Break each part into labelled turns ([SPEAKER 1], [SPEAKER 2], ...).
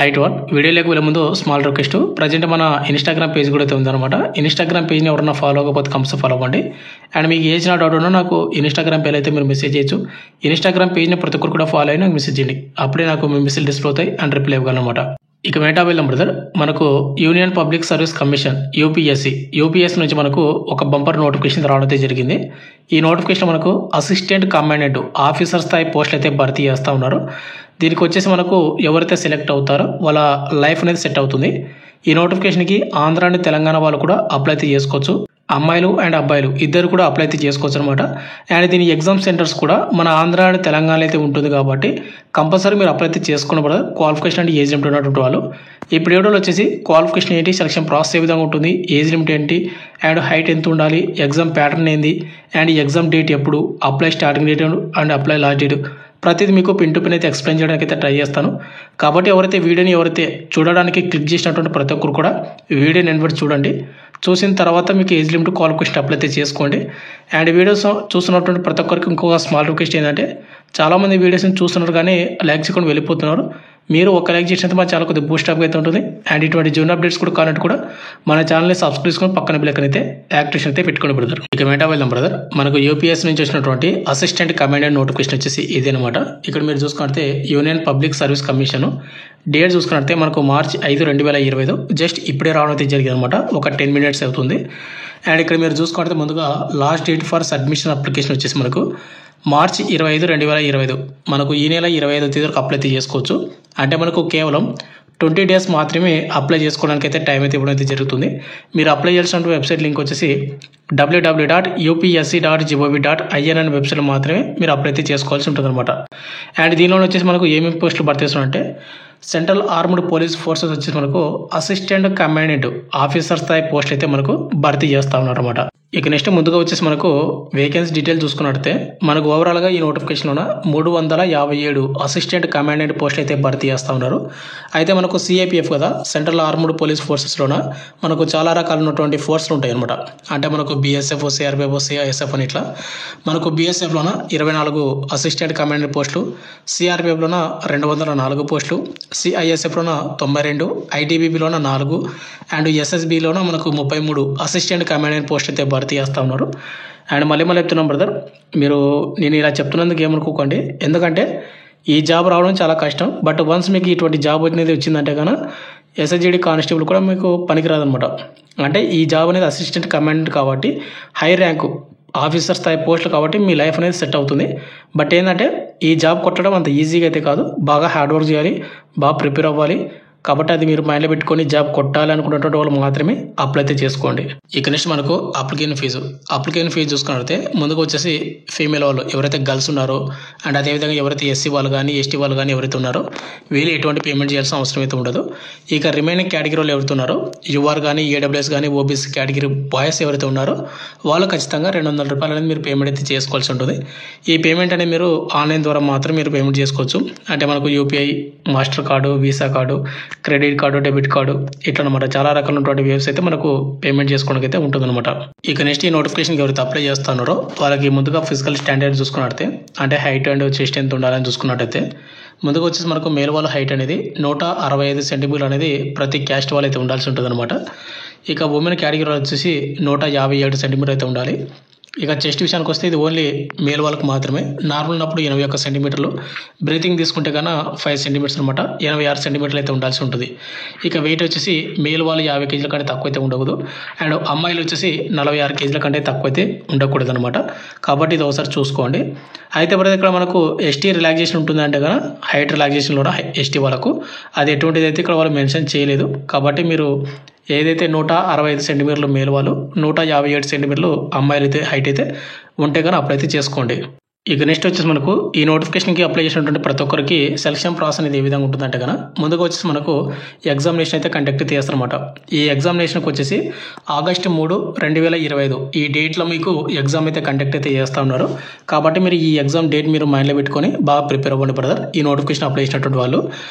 [SPEAKER 1] Height one వీడియోలోకి వెళ్ళే ముందు స్మాల్ రిక్వెస్ట్. ప్రజెంట్ మన ఇన్స్టాగ్రామ్ పేజ్ కూడా అయితే ఉందన్నమాట. ఇన్స్టాగ్రామ్ పేజ్ని ఎవరన్నా ఫాలో అవ్వకపోతే కంపల్సరీ ఫాలో అవ్వండి. అండ్ మీకు ఏ చిన్న డౌట్ ఉన్నా నాకు ఇన్స్టాగ్రామ్ పేజ్ అయితే మీరు మెసేజ్ చేయొచ్చు. ఇన్స్టాగ్రామ్ పేజ్ని ప్రతి ఒక్కరు కూడా ఫాలో అయినా మెసేజ్ చేయండి. అప్పుడే నాకు మీ మెసేజ్ డిస్ప్లే అవుతాయి అండ్ రిప్లై ఇవ్వగలను అనమాట. ఇక మెయిన్ టాపిక్ వెళ్దాం బ్రదర్. మనకు union public service commission UPSC నుంచి మనకు ఒక బంపర్ నోటిఫికేషన్ రావడం అయితే జరిగింది. ఈ నోటిఫికేషన్ మనకు అసిస్టెంట్ కమాండెంట్ ఆఫీసర్ స్థాయి పోస్టులు అయితే భర్తీ చేస్తూ ఉన్నారు. దీనికి వచ్చేసి మనకు ఎవరైతే సెలెక్ట్ అవుతారో వాళ్ళ లైఫ్ అనేది సెట్ అవుతుంది. ఈ నోటిఫికేషన్కి ఆంధ్ర అండ్ తెలంగాణ వాళ్ళు కూడా అప్లై అయితే చేసుకోవచ్చు. అమ్మాయిలు అండ్ అబ్బాయిలు ఇద్దరు కూడా అప్లై అయితే చేసుకోవచ్చు అనమాట. అండ్ దీని ఎగ్జామ్ సెంటర్స్ కూడా మన ఆంధ్ర అండ్ తెలంగాణలో అయితే ఉంటుంది కాబట్టి కంపల్సరీ మీరు అప్లై అయితే చేసుకున్న క్వాలిఫికేషన్ అంటే ఏజ్ లిమిట్ ఉన్నటువంటి వాళ్ళు. ఇప్పుడు ఏడోలో వచ్చేసి క్వాలిఫికేషన్ ఏంటి, సెలక్షన్ ప్రాసెస్ ఏ విధంగా ఉంటుంది, ఏజ్ లిమిట్ ఏంటి, అండ్ హైట్ ఎంత ఉండాలి, ఎగ్జామ్ ప్యాటర్న్ ఏంది, అండ్ ఎగ్జామ్ డేట్ ఎప్పుడు, apply starting date and apply last date ప్రతిదీ మీకు పిన్ టు పిన్ అయితే ఎక్స్ప్లెయిన్ చేయడానికి అయితే ట్రై చేస్తాను. కాబట్టి ఎవరైతే చూడడానికి క్లిక్ చేసినటువంటి ప్రతి ఒక్కరు కూడా వీడియోని ఎన్వర్డ్ చూడండి. చూసిన తర్వాత మీకు ఏజ్ లిమిట్ క్వాలిఫికేషన్ అప్లై అయితే చేసుకోండి. అండ్ వీడియోస్ చూస్తున్నటువంటి ప్రతి ఒక్కరికి ఇంకొక స్మాల్ రిక్వెస్ట్ ఏంటంటే, చాలామంది వీడియోస్ని చూస్తున్నారు కానీ లైక్ చేయకుండా వెళ్ళిపోతున్నారు. మీరు ఒక లైక్ చేసినంత మా చాలా కొద్దిగా బూస్ట్ అప్ అయితే ఉంటుంది. అండ్ ఇటువంటి జూన్ అప్డేట్స్ కూడా కావాలంటే కూడా మన ఛానల్ని సబ్స్క్రైబ్ చేసుకొని పక్కన బిల్ అయితే యాక్టివేషన్ అయితే పెట్టుకోండి బ్రదర్. ఇక మెయిన్ వెళ్దాం బ్రదర్. మనకు యూపీఎస్ నుంచి వచ్చినటువంటి అసిస్టెంట్ కమాండెంట్ నోటిఫికేషన్ వచ్చేసి ఇదేనమాట. ఇక్కడ మీరు చూసుకుంటే union public service commission date చూసుకున్నట్టే మనకు March 5, 2025 జస్ట్ ఇప్పుడే రావడం అయితే జరిగింది అనమాట. ఒక 10 minutes అవుతుంది. అండ్ ఇక్కడ మీరు చూసుకుంటే ముందుగా last date for submission application వచ్చేసి మనకు March 25, 2025 మనకు ఈ నెల 25వ తేదీ వరకు అప్లై చేసుకోవచ్చు. అంటే మనకు కేవలం 20 days మాత్రమే అప్లై చేసుకోవడానికి అయితే టైం అయితే ఇవ్వడం అయితే జరుగుతుంది. మీరు అప్లై చేయాల్సిన వెబ్సైట్ లింక్ వచ్చేసి www.upsc.gov.in అనే వెబ్సైట్లో మాత్రమే మీరు అప్లై అయితే చేసుకోవాల్సి ఉంటుంది అనమాట. అండ్ దీనిలో వచ్చేసి మనకు ఏమేమి పోస్టులు భర్తీ చేస్తున్నారంటే, సెంట్రల్ ఆర్మ్డ్ పోలీస్ ఫోర్సెస్ వచ్చేసి మనకు అసిస్టెంట్ కమాండెంట్ ఆఫీసర్ స్థాయి పోస్ట్ అయితే మనకు భర్తీ చేస్తూ ఉన్నారు అనమాట. ఇక నెక్స్ట్ ముందుగా వచ్చేసి మనకు వేకెన్సీ డీటెయిల్ చూసుకున్నట్టే మనకు ఓవరాల్గా ఈ నోటిఫికేషన్లో 357 అసిస్టెంట్ కమాండెంట్ పోస్ట్ అయితే భర్తీ చేస్తూ ఉన్నారు. అయితే మనకు సిఐపిఎఫ్ కదా, సెంట్రల్ ఆర్మ్డ్ పోలీస్ ఫోర్సెస్లోన మనకు చాలా రకాలు ఉన్నటువంటి ఫోర్స్లు ఉంటాయి అనమాట. అంటే మనకు బిఎస్ఎఫ్, సిఆర్పిఎఫ్, సిఐఎస్ఎఫ్ అని ఇట్లా మనకు బిఎస్ఎఫ్లోన 24 అసిస్టెంట్ కమాండెంట్ పోస్టులు, సిఆర్పిఎఫ్లోన 204 పోస్టులు, సిఐఎస్ఎఫ్లోన 92, ఐటీబీపీలోన 4 అండ్ ఎస్ఎస్బిలోన మనకు 33 అసిస్టెంట్ కమాండెంట్ పోస్ట్ అయితే భర్తీ చేస్తూ ఉన్నారు. అండ్ మళ్ళీ చెప్తున్నాం బ్రదర్, నేను ఇలా చెప్తున్నందుకు ఏమనుకోకండి, ఎందుకంటే ఈ జాబ్ రావడం చాలా కష్టం. బట్ వన్స్ మీకు ఇటువంటి జాబ్ అనేది వచ్చిందంటే కనుక ఎస్ఎస్జిడి కానిస్టేబుల్ కూడా మీకు పనికిరాదనమాట. అంటే ఈ జాబ్ అనేది అసిస్టెంట్ కమాండెంట్ కాబట్టి హై ర్యాంకు ఆఫీసర్ స్థాయి పోస్టులు కాబట్టి మీ లైఫ్ అనేది సెట్ అవుతుంది. బట్ ఏంటంటే ఈ జాబ్ కొట్టడం అంత ఈజీగా అయితే కాదు, బాగా హార్డ్ వర్క్ చేయాలి, బాగా ప్రిపేర్ అవ్వాలి. కాబట్టి అది మీరు మైండ్లో పెట్టుకొని జాబ్ కొట్టాలి అనుకున్నటువంటి వాళ్ళు మాత్రమే అప్లై అయితే చేసుకోండి. ఇక నెక్స్ట్ మనకు అప్లికేషన్ ఫీజు చూసుకున్నట్లయితే ముందుకు వచ్చేసి ఫీమేల్ వాళ్ళు ఎవరైతే గర్ల్స్ ఉన్నారో అండ్ అదేవిధంగా ఎవరైతే ఎస్సీ వాళ్ళు కానీ ఎస్టీ వాళ్ళు కానీ ఎవరైతే ఉన్నారో వీళ్ళు ఎటువంటి పేమెంట్ చేయాల్సిన అవసరం అయితే ఉండదు. ఇక రిమైనింగ్ కేటగిరీ వాళ్ళు ఎవరైతే ఉన్నారో యూఆర్ కానీ ఏడబ్ల్యూఎస్ కానీ ఓబీసీ కేటగిరీ బాయ్స్ ఎవరైతే ఉన్నారో వాళ్ళు ఖచ్చితంగా 200 రూపాయలు అనేది మీరు పేమెంట్ అయితే చేసుకోవాల్సి ఉంటుంది. ఈ పేమెంట్ అనేది మీరు ఆన్లైన్ ద్వారా మాత్రం మీరు పేమెంట్ చేసుకోవచ్చు. అంటే మనకు UPI, master card, visa card, credit card, debit card ఇట్లా అనమాట. చాలా రకాలైనటువంటి వేవ్స్ అయితే మనకు పేమెంట్ చేసుకోవడానికి అయితే ఉంటుందన్నమాట. ఇక నెక్స్ట్ ఈ నోటిఫికేషన్కి ఎవరైతే అప్లై చేస్తున్నారో వాళ్ళకి ముందుగా ఫిజికల్ స్టాండర్డ్ చూసుకున్నట్టయితే అంటే హైట్ అండ్ చెస్ట్ ఎంత ఉండాలని చూసుకున్నట్టయితే ముందుగా వచ్చేసి మనకు మేల్ వాళ్ళ హైట్ అనేది 165 సెంటీమీటర్లు అనేది ప్రతి క్యాస్ట్ వాళ్ళు అయితే ఉండాల్సి ఉంటుంది అనమాట. ఇక ఉమెన్ కేటగిరీ వచ్చేసి 157 సెంటీమీటర్ అయితే ఉండాలి. ఇక చెస్ట్ విషయానికి వస్తే ఇది ఓన్లీ మేల్ వాళ్ళకి మాత్రమే. నార్మల్ ఉన్నప్పుడు 81 సెంటీమీటర్లు, బ్రీతింగ్ తీసుకుంటే కన్నా 5 సెంటీమీటర్స్ అనమాట, 86 సెంటీమీటర్లు అయితే ఉండాల్సి ఉంటుంది. ఇక వెయిట్ వచ్చేసి మేల్ వాళ్ళు 50 కేజీల కంటే తక్కువ అయితే ఉండకూడదు. అండ్ అమ్మాయిలు వచ్చేసి 46 కేజీల కంటే తక్కువ అయితే ఉండకూడదు అనమాట. కాబట్టి ఇది ఒకసారి చూసుకోండి. అయితే ఇక్కడ మనకు ఎస్టీ రిలాక్సేషన్ ఉంటుందంటే కనుక హైట్ రిలాక్సేషన్ కూడా ఎస్టీ వాళ్ళకు అది ఎటువంటిది అయితే ఇక్కడ వాళ్ళు మెన్షన్ చేయలేదు. కాబట్టి మీరు ఏదైతే 165 సెంటీమీటర్లు మేల్ వాళ్ళు, 157 సెంటీమీటర్లు అమ్మాయిలు అయితే హైట్ అయితే ఉంటే కానీ అప్లై అయితే చేసుకోండి. ఇక నెక్స్ట్ వచ్చేసి మనకు ఈ నోటిఫికేషన్కి అప్లై చేసినటువంటి ప్రతి ఒక్కరికి సెలక్షన్ ప్రాసెస్ అనేది ఏ విధంగా ఉంటుందంటే కనుక ముందుగా వచ్చేసి మనకు ఎగ్జామినేషన్ అయితే కండక్ట్ చేస్తారన్నమాట. ఈ ఎగ్జామినేషన్కి వచ్చేసి August 3, 2025 ఈ డేట్లో మీకు ఎగ్జామ్ అయితే కండక్ట్ అయితే చేస్తూ ఉన్నారు. కాబట్టి మీరు ఈ ఎగ్జామ్ డేట్ మీరు మైండ్లో పెట్టుకొని బాగా ప్రిపేర్ అవ్వండి బ్రదర్, ఈ నోటిఫికేషన్ అప్లై చేసినటువంటి వాళ్ళు.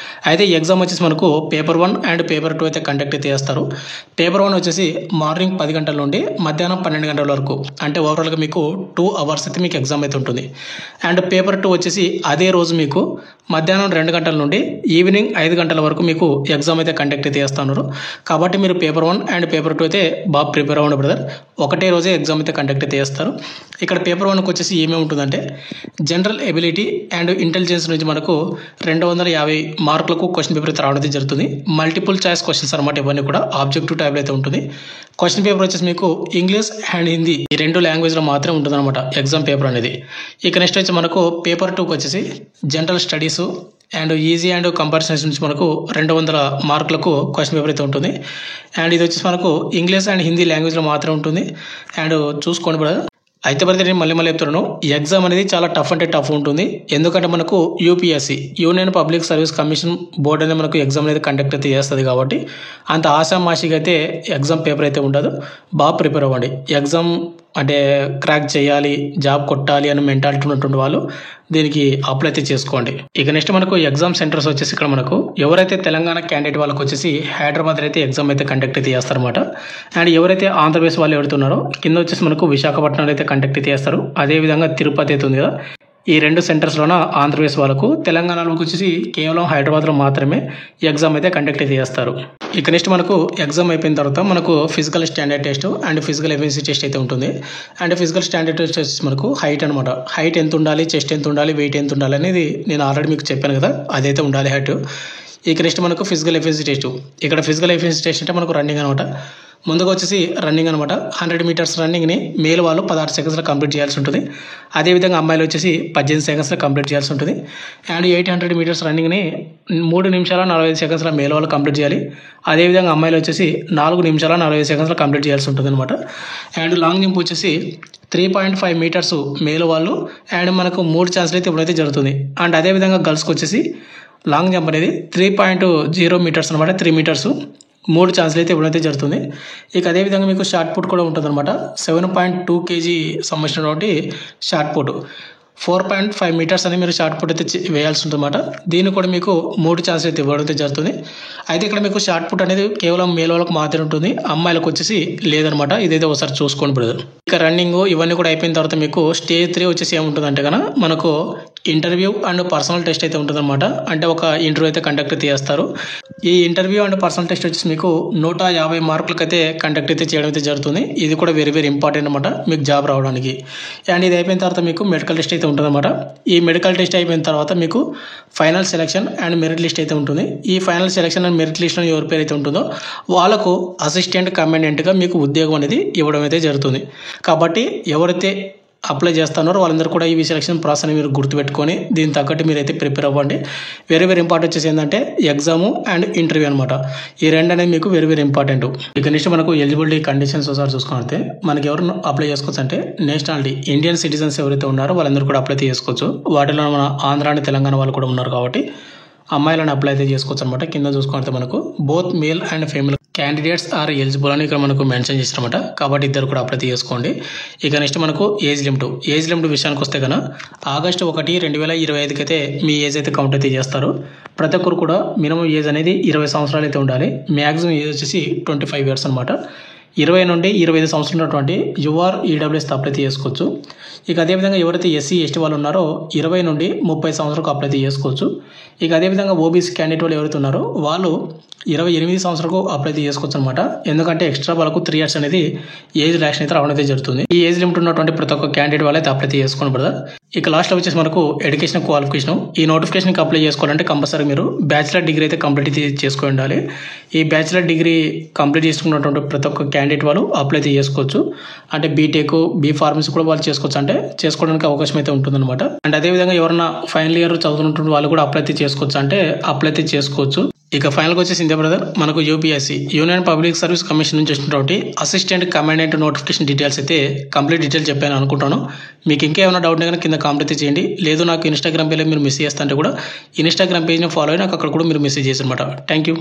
[SPEAKER 1] అయితే ఈ ఎగ్జామ్ వచ్చేసి మనకు పేపర్ 1 అండ్ పేపర్ 2 అయితే కండక్ట్ అయితే చేస్తారు. పేపర్ 1 వచ్చేసి మార్నింగ్ 10 గంటల నుండి మధ్యాహ్నం 12 గంటల వరకు, అంటే ఓవరాల్గా మీకు 2 hours అయితే మీకు ఎగ్జామ్ అయితే ఉంటుంది. అండ్ పేపర్ 2 వచ్చేసి అదే రోజు మీకు మధ్యాహ్నం 2 గంటల నుండి ఈవినింగ్ 5 గంటల వరకు మీకు ఎగ్జామ్ అయితే కండక్ట్ అయితే చేస్తున్నారు. కాబట్టి మీరు పేపర్ 1 అండ్ పేపర్ 2 అయితే బాగా ప్రిపేర్ అవ్వండి బ్రదర్. ఒకటే రోజే ఎగ్జామ్ అయితే కండక్ట్ అయితే చేస్తారు. ఇక్కడ పేపర్ 1కి వచ్చేసి ఏమేమి ఉంటుందంటే జనరల్ ఎబిలిటీ అండ్ ఇంటెలిజెన్స్ నుంచి మనకు 250 మార్కులకు క్వశ్చన్ పేపర్ అయితే రావడం జరుగుతుంది. మల్టిపుల్ చాయిస్ క్వశ్చన్స్ అనమాట. ఇవన్నీ కూడా ఆబ్జెక్టివ్ టైప్లో అయితే ఉంటుంది. క్వశ్చన్ పేపర్ వచ్చేసి మీకు ఇంగ్లీష్ అండ్ హిందీ ఈ 2 లాంగ్వేజ్లో మాత్రమే ఉంటుంది అనమాట ఎగ్జామ్ పేపర్ అనేది. ఇక నెక్స్ట్ వచ్చి మనకు పేపర్ 2కి వచ్చేసి general studies and easy and comparisons నుంచి మనకు 200 మార్కులకు క్వశ్చన్ పేపర్ అయితే ఉంటుంది. అండ్ ఇది వచ్చేసి మనకు ఇంగ్లీష్ అండ్ హిందీ లాంగ్వేజ్లో మాత్రమే ఉంటుంది. అండ్ చూసుకోండి బ్రదర్. అయితే బ్రదర్ నేను మళ్ళీ చెప్తున్నాను, ఈ ఎగ్జామ్ అనేది చాలా టఫ్ అంటే టఫ్ ఉంటుంది. ఎందుకంటే మనకు UPSC union public service commission board అనేది మనకు ఎగ్జామ్ అనేది కండక్ట్ అయితే చేస్తుంది. కాబట్టి అంత ఆషామాషిగా అయితే ఎగ్జామ్ పేపర్ అయితే ఉండదు. బాగా ప్రిపేర్ అవ్వండి. ఎగ్జామ్ అంటే క్రాక్ చేయాలి, జాబ్ కొట్టాలి అని మెంటాలిటీ ఉన్నటువంటి వాళ్ళు దీనికి అప్లై అయితే చేసుకోండి. ఇక నెక్స్ట్ మనకు ఎగ్జామ్ సెంటర్స్ వచ్చేసి ఇక్కడ మనకు ఎవరైతే తెలంగాణ క్యాండిడేట్ వాళ్ళకి వచ్చేసి హైదరాబాద్ అయితే ఎగ్జామ్ అయితే కండక్ట్ అయితే చేస్తారన్నమాట. అండ్ ఎవరైతే ఆంధ్రప్రదేశ్ వాళ్ళు ఎవరుతున్నారో కింద వచ్చేసి మనకు విశాఖపట్నంలో అయితే కండక్ట్ అయితే చేస్తారు. అదేవిధంగా తిరుపతి అయితే ఉంది కదా, ఈ 2 సెంటర్స్లోన ఆంధ్రప్రదేశ్ వాళ్ళకు, తెలంగాణలోకి వచ్చేసి కేవలం హైదరాబాద్లో మాత్రమే ఎగ్జామ్ అయితే కండక్ట్ అయితే చేస్తారు. ఇక నెక్స్ట్ మనకు ఎగ్జామ్ అయిపోయిన తర్వాత మనకు physical standard test and physical efficiency test అయితే ఉంటుంది. అండ్ ఫిజికల్ స్టాండర్డ్ టెస్ట్ వచ్చేసి మనకు హైట్ అనమాట. హైట్ ఎంత ఉండాలి, చెస్ట్ ఎంత ఉండాలి, వెయిట్ ఎంత ఉండాలి అనేది నేను ఆల్రెడీ మీకు చెప్పాను కదా, అదైతే ఉండాలి హైట్. ఇక నెక్స్ట్ మనకు ఫిజికల్ ఎఫిషియన్సీ టెస్ట్. ఇక్కడ ఫిజికల్ ఎఫిషియన్సీ టెస్ట్ అంటే మనకు రన్నింగ్ అనమాట. ముందుగా వచ్చేసి రన్నింగ్ అనమాట. 100 మీటర్స్ రన్నింగ్ని మేల్ వాళ్ళు 16 సెకండ్స్లో కంప్లీట్ చేయాల్సి ఉంటుంది. అదేవిధంగా అమ్మాయిలు వచ్చేసి 18 సెకండ్స్లో కంప్లీట్ చేయాల్సి ఉంటుంది. అండ్ 800 మీటర్స్ రన్నింగ్ని 3 నిమిషాల 45 సెకండ్స్లో మేల్ వాళ్ళు కంప్లీట్ చేయాలి. అదేవిధంగా అమ్మాయిలు వచ్చేసి 4 నిమిషాల 40 సెకండ్స్లో కంప్లీట్ చేయాల్సి ఉంటుంది అనమాట. అండ్ లాంగ్ జంప్ వచ్చేసి 3.5 మీటర్స్ మేల్ వాళ్ళు అండ్ మనకు 3 ఛాన్స్లు అయితే ఇప్పుడైతే జరుగుతుంది. అండ్ అదేవిధంగా గర్ల్స్కి వచ్చేసి లాంగ్ జంప్ అనేది 3.0 మీటర్స్ అనమాట. 3 మీటర్స్ 3 ఛాన్స్లు అయితే ఇప్పుడైతే జరుగుతుంది. ఇక అదేవిధంగా మీకు షార్ట్ పుట్ కూడా ఉంటుంది అనమాట. 7.2 kg సంబంధించినటువంటి షార్ట్ పుట్ 4.5 మీటర్స్ అని మీరు షార్ట్ పుట్ అయితే వేయాల్సి ఉంటుంది అనమాట. దీన్ని కూడా మీకు 3 ఛాన్స్లు అయితే ఇవ్వడం అయితే జరుగుతుంది. అయితే ఇక్కడ మీకు షార్ట్ పుట్ అనేది కేవలం మేల్ వాళ్ళకి మాత్రమే ఉంటుంది, అమ్మాయిలకు వచ్చేసి లేదనమాట. ఇదైతే ఒకసారి చూసుకోండి బ్రదర్. ఇక రన్నింగ్ ఇవన్నీ కూడా అయిపోయిన తర్వాత మీకు స్టేజ్ 3 వచ్చేసి ఏముంటుంది అంటే కనుక మనకు ఇంటర్వ్యూ అండ్ పర్సనల్ టెస్ట్ అయితే ఉంటుంది అనమాట. అంటే ఒక ఇంటర్వ్యూ అయితే కండక్ట్ అయితే చేస్తారు. ఈ ఇంటర్వ్యూ అండ్ పర్సనల్ టెస్ట్ వచ్చేసి మీకు 150 మార్కులకు అయితే కండక్ట్ అయితే చేయడం అయితే జరుగుతుంది. ఇది కూడా వెరీ వెరీ ఇంపార్టెంట్ అనమాట మీకు జాబ్ రావడానికి. అండ్ ఇది అయిపోయిన తర్వాత మీకు మెడికల్ టెస్ట్ అయితే ఉంటుంది అనమాట. ఈ మెడికల్ టెస్ట్ అయిపోయిన తర్వాత మీకు final selection and merit list అయితే ఉంటుంది. ఈ ఫైనల్ సెలక్షన్ అండ్ మెరిట్ లిస్ట్లో ఎవరి పేరు అయితే ఉంటుందో వాళ్ళకు అసిస్టెంట్ కమాండెంట్గా మీకు ఉద్యోగం అనేది ఇవ్వడం అయితే జరుగుతుంది. కాబట్టి ఎవరైతే అప్లై చేస్తున్నారో వాళ్ళందరూ కూడా ఈ సెలక్షన్ ప్రాసెస్ని మీరు గుర్తుపెట్టుకొని దీని తగ్గట్టు మీరైతే ప్రిపేర్ అవ్వండి. వెరీ వెరీ ఇంపార్టెంట్ వచ్చేసి ఏంటంటే ఎగ్జాము అండ్ ఇంటర్వ్యూ అనమాట. ఈ 2 అనేది మీకు వెరీ వెరీ ఇంపార్టెంట్. ఇక నెక్స్ట్ మనకు ఎలిజిబిలిటీ కండిషన్స్ ఒకసారి చూసుకుంటే మనకి ఎవరు అప్లై చేసుకోవచ్చు అంటే నేషనాలిటీ ఇండియన్ సిటిజన్స్ ఎవరైతే ఉన్నారో వాళ్ళందరూ కూడా అప్లై చేసుకోవచ్చు. వాటిలో మన ఆంధ్ర అండ్ తెలంగాణ వాళ్ళు కూడా ఉన్నారు కాబట్టి అమ్మాయిలను అప్లై అయితే చేసుకోవచ్చు అనమాట. కింద చూసుకుంటే మనకు both male and female candidates are eligible అని ఇక్కడ మనకు మెన్షన్ చేసినమాట. కాబట్టి ఇద్దరు కూడా అప్లై చేసుకోండి. ఇక నెక్స్ట్ మనకు ఏజ్ లిమిట్ విషయానికి వస్తే కనుక ఆగస్టు 1, 2025 అయితే మీ ఏజ్ అయితే కౌంట్ అయితే చేస్తారు. ప్రతి ఒక్కరు కూడా మినిమం ఏజ్ అనేది 20 సంవత్సరాలు అయితే ఉండాలి. మ్యాక్సిమం ఏజ్ వచ్చేసి 25 ఇయర్స్ అనమాట. 20 నుండి 25 సంవత్సరాలు ఉన్నటువంటి యూఆర్ ఈడబ్ల్యూఎస్ అప్లై చేసుకోవచ్చు. ఇక అదేవిధంగా ఎవరైతే ఎస్సీ ఎస్టీ వాళ్ళు ఉన్నారో 20 నుండి 30 సంవత్సరాలకు అప్లై చేసుకోవచ్చు. ఇక అదేవిధంగా ఓబీసీ క్యాండిడేట్ వాళ్ళు ఎవరైతే ఉన్నారో వాళ్ళు 28 సంవత్సరాలకు అప్లై చేసుకోవచ్చు అనమాట. ఎందుకంటే ఎక్స్ట్రా వాళ్ళకు 3 ఇయర్స్ అనేది ఏజ్ రిలాక్షన్ అయితే రావడం అయితే జరుగుతుంది. ఈ ఏజ్ లిమిట్ ఉన్నటువంటి ప్రతి ఒక్క క్యాండిడేట్ వాళ్ళైతే అప్లై చేసుకోండి బ్రదర్. ఇక లాస్ట్లో వచ్చేసి మనకు ఎడ్యుకేషన్ క్వాలిఫికేషన్. ఈ నోటిఫికేషన్కి అప్లై చేసుకోవాలంటే కంపల్సరీ మీరు బ్యాచిలర్ డిగ్రీ అయితే కంప్లీట్ చేసుకొని ఉండాలి. ఈ బ్యాచిలర్ డిగ్రీ కంప్లీట్ చేసుకున్నటువంటి ప్రతి ఒక్క క్యాండిడేట్ వాళ్ళు అప్లై చేసుకోవచ్చు. అంటే బీటెక్ బీ ఫార్మసీ కూడా వాళ్ళు చేసుకోవచ్చు, అంటే చేసుకోవడానికి అవకాశం అయితే ఉంటుందన్నమాట. అండ్ అదేవిధంగా ఎవరైనా ఫైనల్ ఇయర్ చదువుతున్నటువంటి వాళ్ళు కూడా అప్లై చేసుకోవచ్చు, అంటే అప్లై చేసుకోవచ్చు. ఇక ఫైనల్గా వచ్చేసి ఇంతే బ్రదర్, మనకు UPSC union public service commission నుంచి వచ్చినటువంటి అసిస్టెంట్ కమాండెంట్ నోటిఫికేషన్ డీటెయిల్స్ అయితే కంప్లీట్ డీటెయిల్స్ చెప్పాను అనుకుంటాను. మీకు ఇంకా ఏమైనా డౌట్ కనుక కింద కామెంట్ అయితే చేయండి. లేదు నాకు ఇన్స్టాగ్రామ్ పేజ్లో మీరు మెసేజ్ చేస్తుంటే కూడా ఇన్స్టాగ్రామ్ పేజ్ని ఫాలో అయ్యి నాకు అక్కడ కూడా మీరు మెసేజ్ చేసి అనమాట. Thank you.